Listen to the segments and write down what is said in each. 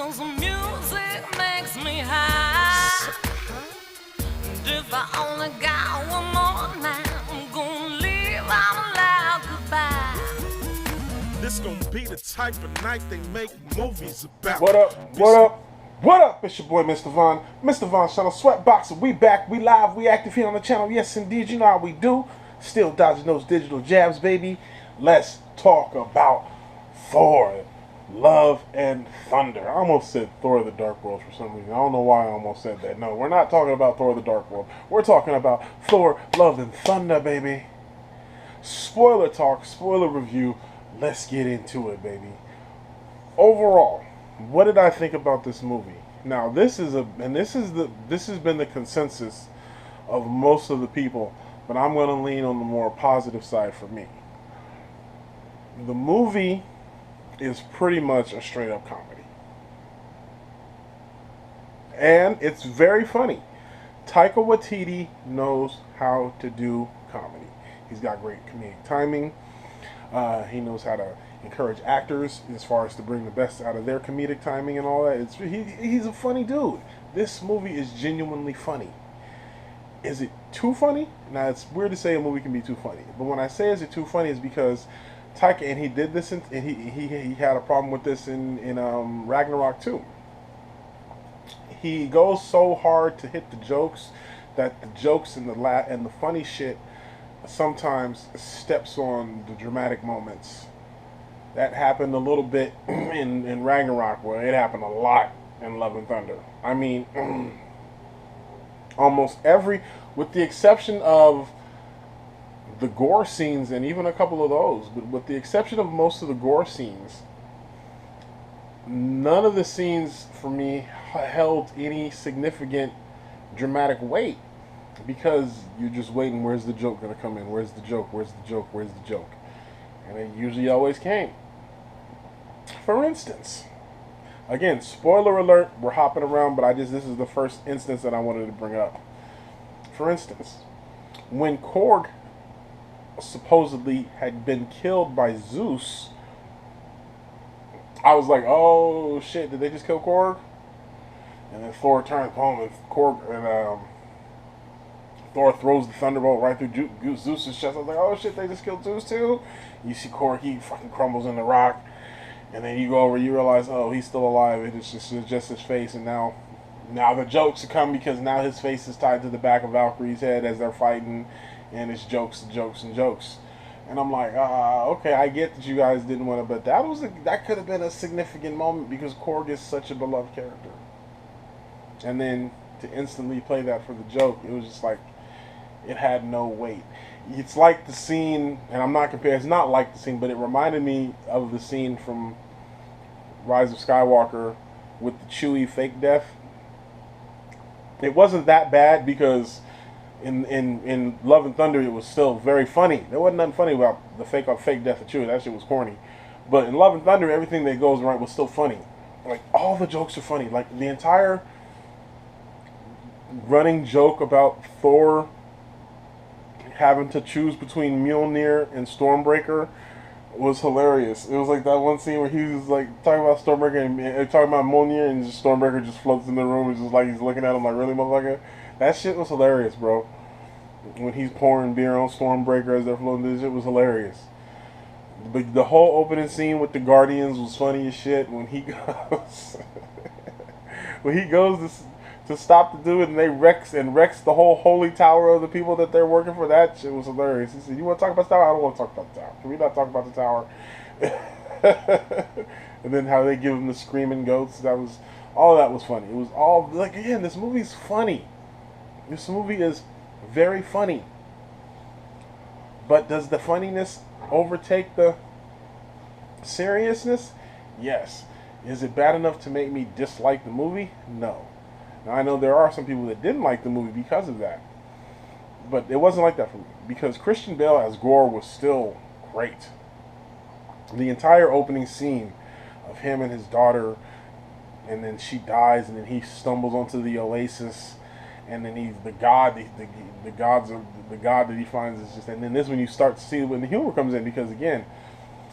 'cause the music makes me high. And if I only got one more night, I'm gonna leave out loud goodbye. This gonna be the type of night they make movies about. What up? What up? What up? It's your boy, Mr. Von. Mr. Von Channel Sweatboxer. We back. We live. We active here on the channel. Yes, indeed. You know how we do. Still dodging those digital jabs, baby. Let's talk about Thor, Love and Thunder. I almost said Thor the Dark World for some reason. I don't know why I almost said that. No, we're not talking about Thor the Dark World. We're talking about Thor, Love and Thunder, baby. Spoiler talk, spoiler review. Let's get into it, baby. Overall, what did I think about this movie? Now, this has been the consensus of most of the people, but I'm going to lean on the more positive side for me. The movie is pretty much a straight up comedy. And it's very funny. Taika Waititi knows how to do comedy. He's got great comedic timing. He knows how to encourage actors as far as to bring the best out of their comedic timing and all that. He's a funny dude. This movie is genuinely funny. Is it too funny? Now, it's weird to say a movie can be too funny, but when I say is it too funny, is because Taika, and he did this, and he had a problem with this in Ragnarok too. He goes so hard to hit the jokes that the jokes and the funny shit sometimes steps on the dramatic moments. That happened a little bit in Ragnarok, where it happened a lot in Love and Thunder. I mean, almost every, with the exception of the gore scenes, and even a couple of those, but with the exception of most of the gore scenes, none of the scenes for me held any significant dramatic weight, because you're just waiting, where's the joke going to come in? Where's the joke? Where's the joke? Where's the joke? And it usually always came. For instance, again, spoiler alert, we're hopping around, but this is the first instance that I wanted to bring up. For instance, when Korg supposedly had been killed by Zeus, I was like, oh shit, did they just kill Korg? And then Thor turns home, and Thor throws the thunderbolt right through Zeus's chest. I was like, oh shit, they just killed Zeus too? You see Korg, he fucking crumbles in the rock, and then you go over, you realize, oh, he's still alive. It's just his face, and now the jokes come, because now his face is tied to the back of Valkyrie's head as they're fighting, and it's jokes and jokes and jokes. And I'm like, okay, I get that you guys didn't want to, but that could have been a significant moment, because Korg is such a beloved character. And then to instantly play that for the joke, it was just like, it had no weight. It's like the scene, and I'm not comparing, it's not like the scene, but it reminded me of the scene from Rise of Skywalker with the Chewie fake death. It wasn't that bad, because in Love and Thunder it was still very funny. There wasn't nothing funny about the fake death of Chewie. That shit was corny. But in Love and Thunder, everything that goes right was still funny. Like, all the jokes are funny. Like, the entire running joke about Thor having to choose between Mjolnir and Stormbreaker was hilarious. It was like that one scene where he was like talking about Stormbreaker and talking about Mjolnir, and just Stormbreaker just floats in the room and just like he's looking at him like, really, motherfucker? That shit was hilarious, bro. When he's pouring beer on Stormbreaker as they're floating, this shit was hilarious. But the whole opening scene with the Guardians was funny as shit. When he goes, to stop the dude, and they wrecks the whole holy tower of the people that they're working for. That shit was hilarious. He said, "You want to talk about the tower? I don't want to talk about the tower. Can we not talk about the tower?" And then how they give him the screaming goats. All that was funny. It was all, like, again, this movie's funny. This movie is very funny. But does the funniness overtake the seriousness? Yes. Is it bad enough to make me dislike the movie? No. Now, I know there are some people that didn't like the movie because of that. But it wasn't like that for me. Because Christian Bale as Gore was still great. The entire opening scene of him and his daughter, and then she dies, and then he stumbles onto the oasis, and then he's the god that he finds is just, and then this is when you start to see when the humor comes in, because again,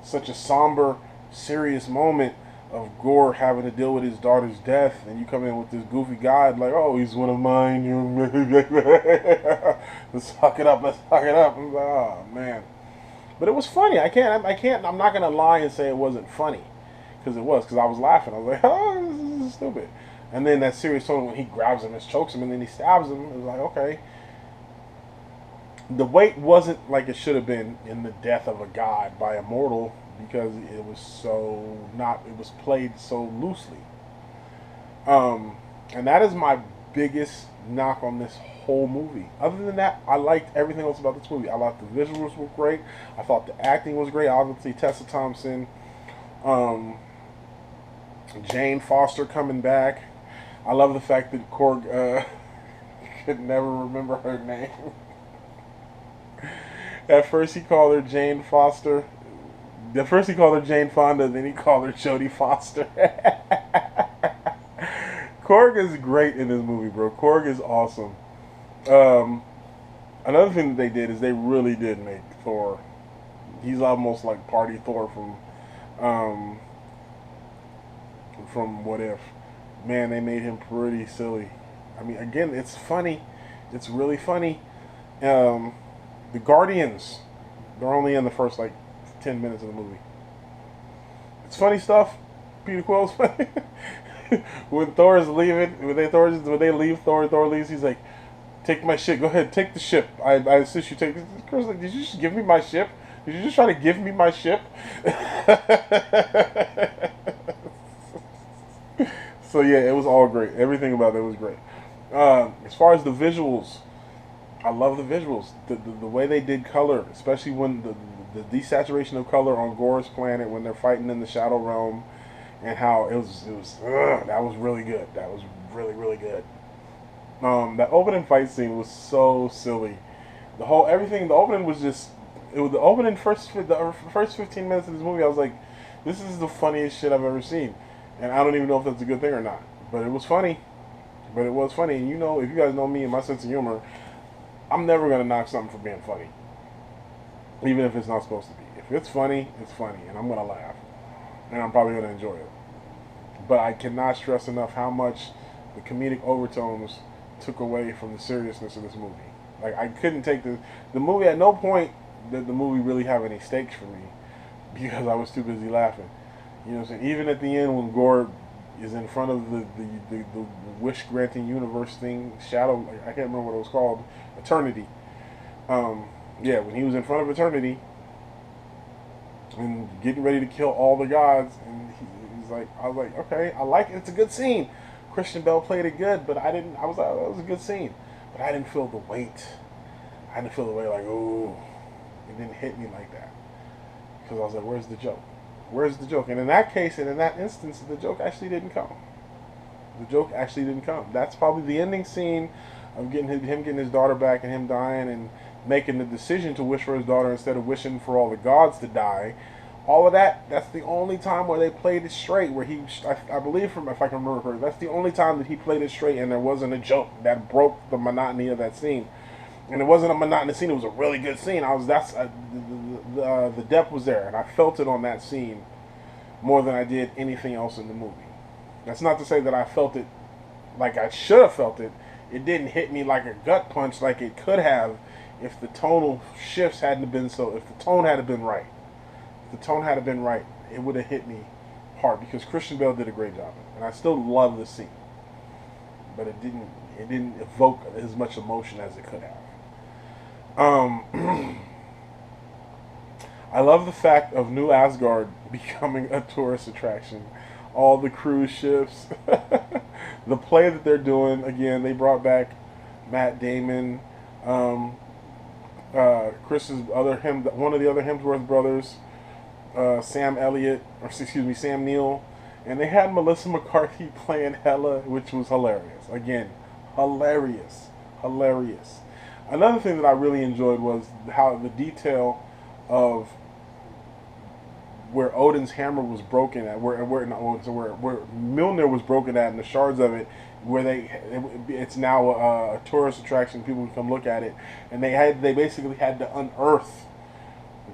such a somber, serious moment, of Gore having to deal with his daughter's death, and you come in with this goofy guy like, oh, he's one of mine. Let's huck it up. Let's huck it up. I'm like, oh man. But it was funny. I'm not gonna lie and say it wasn't funny, because it was. Because I was laughing. I was like, oh, this is stupid. And then that serious tone when he grabs him and chokes him, and then he stabs him. It was like, okay. The weight wasn't like it should have been in the death of a god by a mortal, because it was so not. It was played so loosely. And that is my biggest knock on this whole movie. Other than that, I liked everything else about this movie. I thought the visuals were great. I thought the acting was great. Obviously, Tessa Thompson, Jane Foster coming back. I love the fact that Korg could never remember her name. At first, he called her Jane Foster. At first, he called her Jane Fonda. Then he called her Jodie Foster. Korg is great in this movie, bro. Korg is awesome. Another thing that they did is they really did make Thor. He's almost like Party Thor from What If. Man, they made him pretty silly. I mean, again, it's funny. It's really funny. The Guardians, they're only in the first like 10 minutes of the movie. It's funny stuff. Peter Quill's funny. When Thor is leaving, when they leave, Thor leaves. He's like, "Take my ship. Go ahead, take the ship. I insist you take this." Girl's like, "Did you just give me my ship? Did you just try to give me my ship?" So yeah, it was all great. Everything about it was great. As far as the visuals, I love the visuals. The way they did color, especially when the desaturation of color on Gore's planet when they're fighting in the Shadow Realm, and how it was that was really good. That was really good. That opening fight scene was so silly. The opening was just the opening first 15 minutes of this movie. I was like, this is the funniest shit I've ever seen, and I don't even know if that's a good thing or not. But it was funny. And you know, if you guys know me and my sense of humor, I'm never gonna knock something for being funny, even if it's not supposed to be. If it's funny, it's funny, and I'm gonna laugh, and I'm probably gonna enjoy it. But I cannot stress enough how much the comedic overtones took away from the seriousness of this movie. Like, I couldn't take the movie. At no point did the movie really have any stakes for me, because I was too busy laughing. You know what I'm saying? Even at the end when Gore is in front of the wish granting universe thing, Shadow, I can't remember what it was called, Eternity. Yeah, when he was in front of Eternity and getting ready to kill all the gods, and he's like, I was like, okay, I like it. It's a good scene. Christian Bale played it good, but I was like, that was a good scene, but I didn't feel the weight. I didn't feel the weight like, ooh, it didn't hit me like that, because I was like, where's the joke? Where's the joke? And in that case, and in that instance, the joke actually didn't come. The joke actually didn't come. That's probably the ending scene of him getting his daughter back and him dying and making the decision to wish for his daughter instead of wishing for all the gods to die. All of that, that's the only time where they played it straight, where I believe, if I can remember correctly, that's the only time that he played it straight and there wasn't a joke that broke the monotony of that scene. And it wasn't a monotonous scene, it was a really good scene. The depth was there, and I felt it on that scene more than I did anything else in the movie. That's not to say that I felt it like I should have felt it. It didn't hit me like a gut punch like it could have if the tonal shifts hadn't been so. If the tone had been right, it would have hit me hard, because Christian Bale did a great job, and I still love the scene, but it didn't evoke as much emotion as it could have. I love the fact of New Asgard becoming a tourist attraction. All the cruise ships, the play that they're doing. Again, they brought back Matt Damon, one of the other Hemsworth brothers, Sam Neill, and they had Melissa McCarthy playing Hela, which was hilarious. Again, hilarious. Another thing that I really enjoyed was how the detail of where Odin's hammer was broken at, where Mjolnir was broken at, and the shards of it, it's now a tourist attraction. People can come look at it, and they basically had to unearth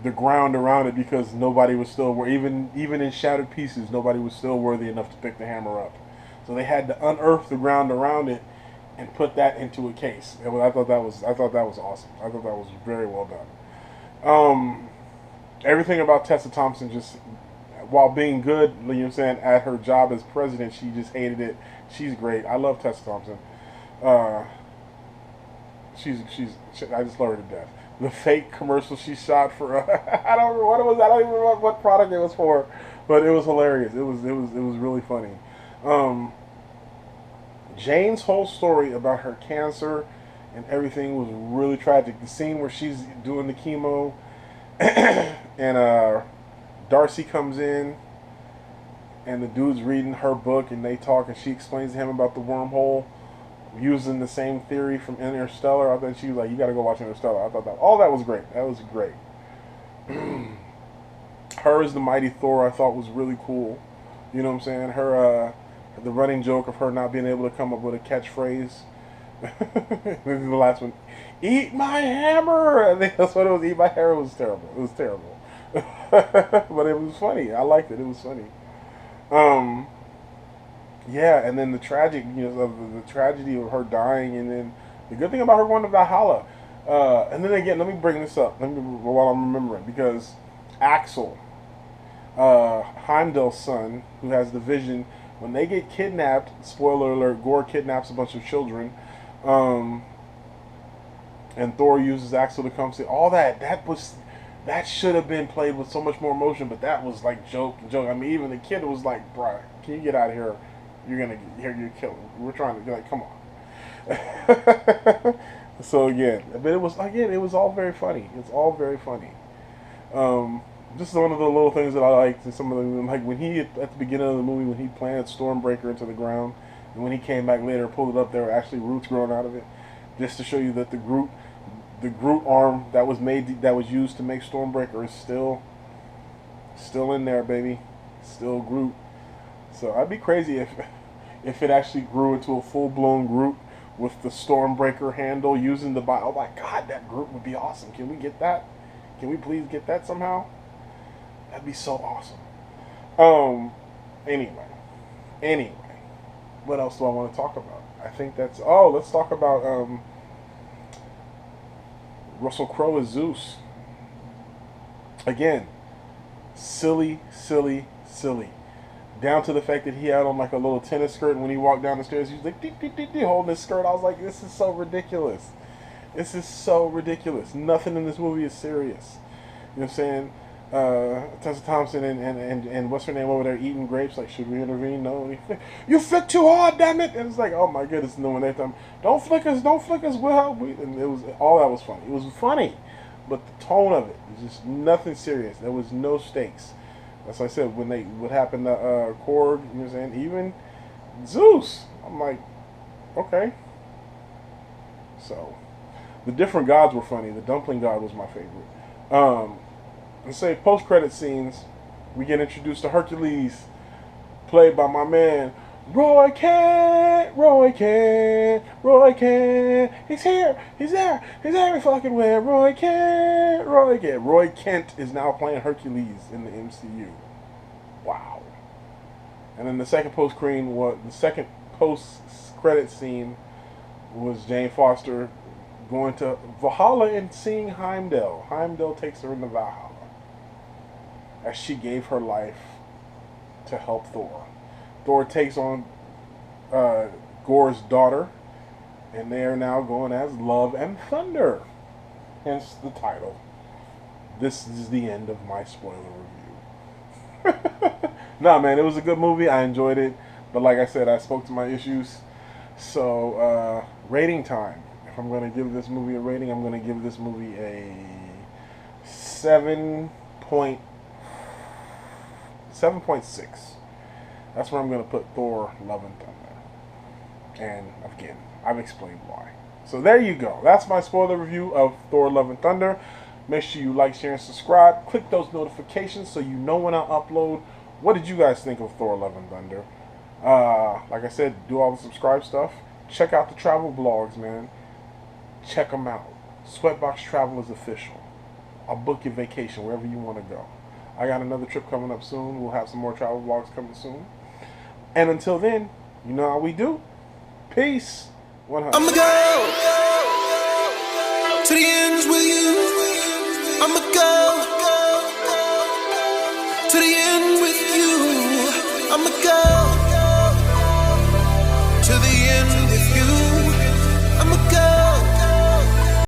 the ground around it because nobody was still even in shattered pieces, nobody was still worthy enough to pick the hammer up. So they had to unearth the ground around it and put that into a case. And I thought that was awesome. I thought that was very well done. Everything about Tessa Thompson, just while being good, you know what I'm saying, at her job as president, she just hated it. She's great. I love Tessa Thompson. She's I just love her to death. The fake commercial she shot for I don't remember what it was. I don't even remember what product it was for, but it was hilarious. It was really funny. Jane's whole story about her cancer and everything was really tragic. The scene where she's doing the chemo and Darcy comes in and the dude's reading her book and they talk and she explains to him about the wormhole using the same theory from Interstellar. I thought she was like, you gotta go watch Interstellar. I thought that was great. That was great. Her as the mighty Thor I thought was really cool. You know what I'm saying? Her the running joke of her not being able to come up with a catchphrase. This is the last one. Eat my hammer! I think that's what it was. Eat my hammer was terrible. It was terrible. But it was funny. I liked it. It was funny. Yeah, and then the tragic, the tragedy of her dying, and then the good thing about her going to Valhalla. And then again, let me bring this up while I'm remembering, because Axel, Heimdall's son, who has the vision, when they get kidnapped, spoiler alert, Gore kidnaps a bunch of children, and Thor uses Axel to come see all that. That should have been played with so much more emotion, but that was like joke. I mean, even the kid was like, "Bruh, can you get out of here? You're killing. We're trying to be like, come on." So again, but it was all very funny. It's all very funny. Just one of the little things that I liked, and some of them, like when he at the beginning of the movie when he planted Stormbreaker into the ground, and when he came back later, pulled it up, there were actually roots growing out of it, just to show you that the Groot arm that was used to make Stormbreaker is still in there, baby, still Groot. So I'd be crazy if it actually grew into a full blown Groot with the Stormbreaker handle using the body. Oh my God, that Groot would be awesome. Can we get that? Can we please get that somehow? That'd be so awesome. Anyway, what else do I want to talk about? I think that's. Oh, let's talk about Russell Crowe as Zeus. Again, silly. Down to the fact that he had on like a little tennis skirt, and when he walked down the stairs, he was like holding his skirt. I was like, this is so ridiculous. Nothing in this movie is serious. You know what I'm saying? Tessa Thompson and what's her name over there eating grapes. Like, should we intervene? No. You fit too hard, damn it! And it's like, oh my goodness. And then when they tell him, don't flick us, we'll help. And it was all that was funny. It was funny, but the tone of it was just nothing serious. There was no stakes. That's what I said when what happened to Korg. You know what I'm saying? Even Zeus. I'm like, okay. So the different gods were funny. The dumpling god was my favorite. Let's say post-credit scenes, we get introduced to Hercules, played by my man Roy Kent. He's here. He's there. He's every fucking where. Roy Kent. Roy Kent is now playing Hercules in the MCU. Wow. And then the second post-credit scene was Jane Foster going to Valhalla and seeing Heimdall. Heimdall takes her into Valhalla as she gave her life to help Thor. Thor takes on Gore's daughter, and they are now going as Love and Thunder. Hence the title. This is the end of my spoiler review. Nah, man, it was a good movie. I enjoyed it. But like I said, I spoke to my issues. So, rating time. If I'm going to give this movie a rating, I'm going to give this movie a 7.6. That's where I'm going to put Thor, Love and Thunder. And again, I've explained why. So there you go. That's my spoiler review of Thor, Love and Thunder. Make sure you like, share, and subscribe. Click those notifications so you know when I upload. What did you guys think of Thor, Love and Thunder? Like I said, do all the subscribe stuff. Check out the travel blogs, man. Check them out. Sweatbox Travel is official. I'll book your vacation wherever you want to go. I got another trip coming up soon. We'll have some more travel vlogs coming soon. And until then, you know how we do. Peace. 100. I'ma go to the ends with you. I'ma go to the end with you. I'ma go.